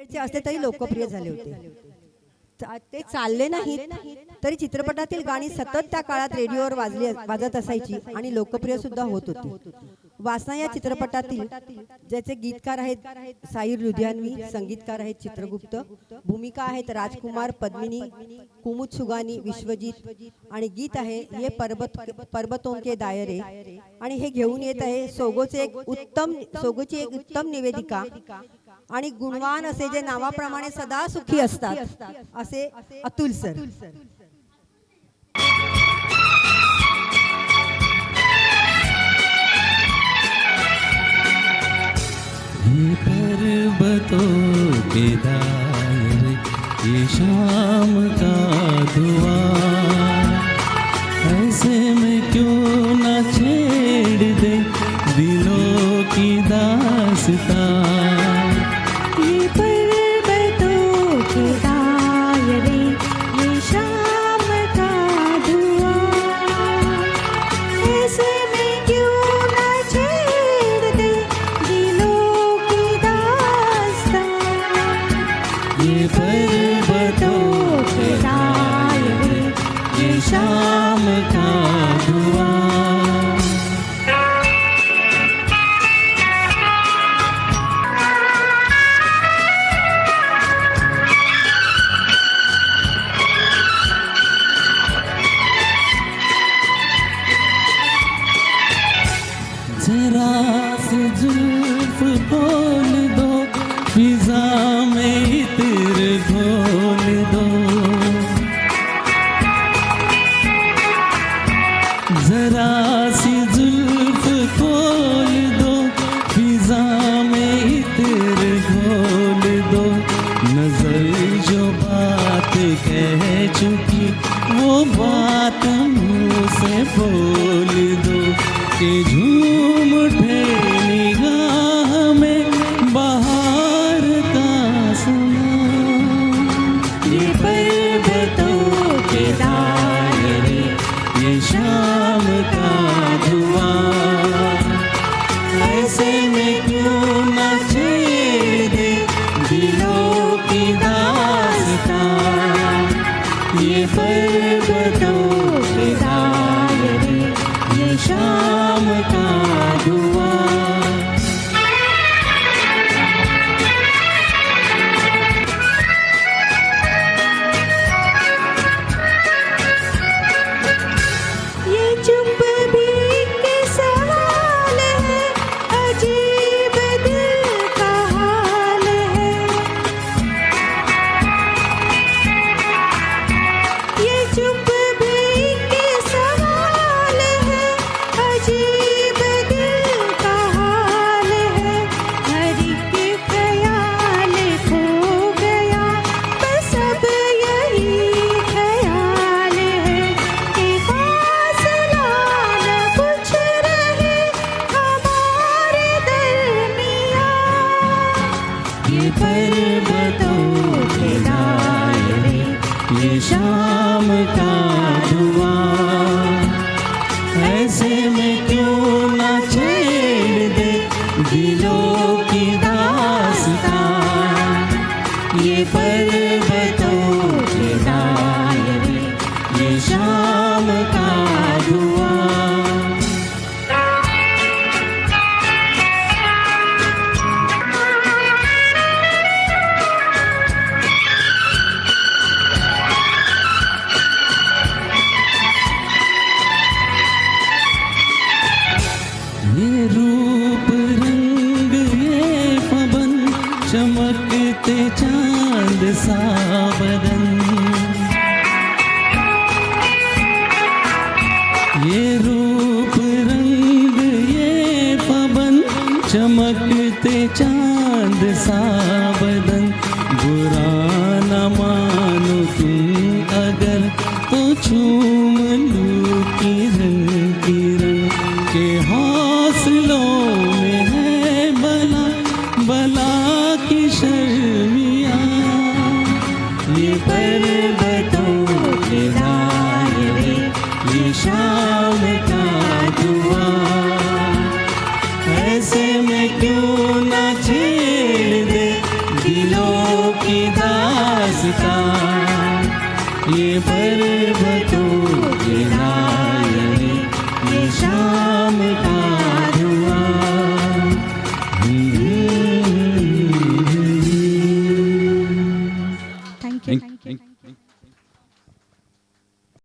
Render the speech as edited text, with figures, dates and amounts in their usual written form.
क्रिकेटचे असते तरी लोकप्रिय झाले होते. ते चालले नाहीत तरी चित्रपटातील गाणी सतत त्या काळात रेडिओवर वाजत असायची आणि लोकप्रिय सुद्धा होत होती. वासना या चित्रपटातील ज्याचे गीतकार आहेत साईर लुधियानवी, संगीतकार आहेत चित्रगुप्त, भूमिका आहेत राजकुमार, पद्मिनी, कुमुद सुगानी, विश्वजीत आणि गीत आहे ये पर्वतों के दायरे. आणि हे घेऊन येत आहे सोगोची एक उत्तम निवेदिका आणि गुणवान असे जे नावाप्रमाणे सदा सुखी असतात असे अतुल सर. पर्वतों के दायरे ये शाम का दुआ ऐसे में क्यों ना छेड़ दे दिलों की दास्तां. शाम का दुआ जरा से जुल्फ बोल दो फिजा में इत्र घोल दो. जरा सी जुल्फ खोल दो फिजा में इत्र घोल दो. नजर जो बात कह चुकी वो बात मुँह से बोल दो कि झूम उठे निगाह में बाहर का समा. ये पर्वतों के दायरे ये शाम का धुआं ऐसे में क्यों ना छेड़ दे दिलों की दास्तां. ये पर्वतों के दायरे ये शाम का धुआं. ये पर्वतों के दायरे ये शाम का धुआं ऐसे में क्यों ना छेड़ दे दिलों की दास्तां. ये पर्वतों के दायरे ये शाम का धुआं. ये रूप रंग ये पवन चमकते चांद सा बदन. ये रूप रंग ये पवन चमकते चांद सा बदन. बुरा न मानो तुम अगर तो चूम लूं किरण किरण के हौसलों में है बला बला की शर्मिया. ये पर्वतों के दायरे ये शाम का धुआं ऐसे में क्यों ना छेड़ दे की दास्तां ये पर्वतों के नायक ये शाम का धुआं थँक्यू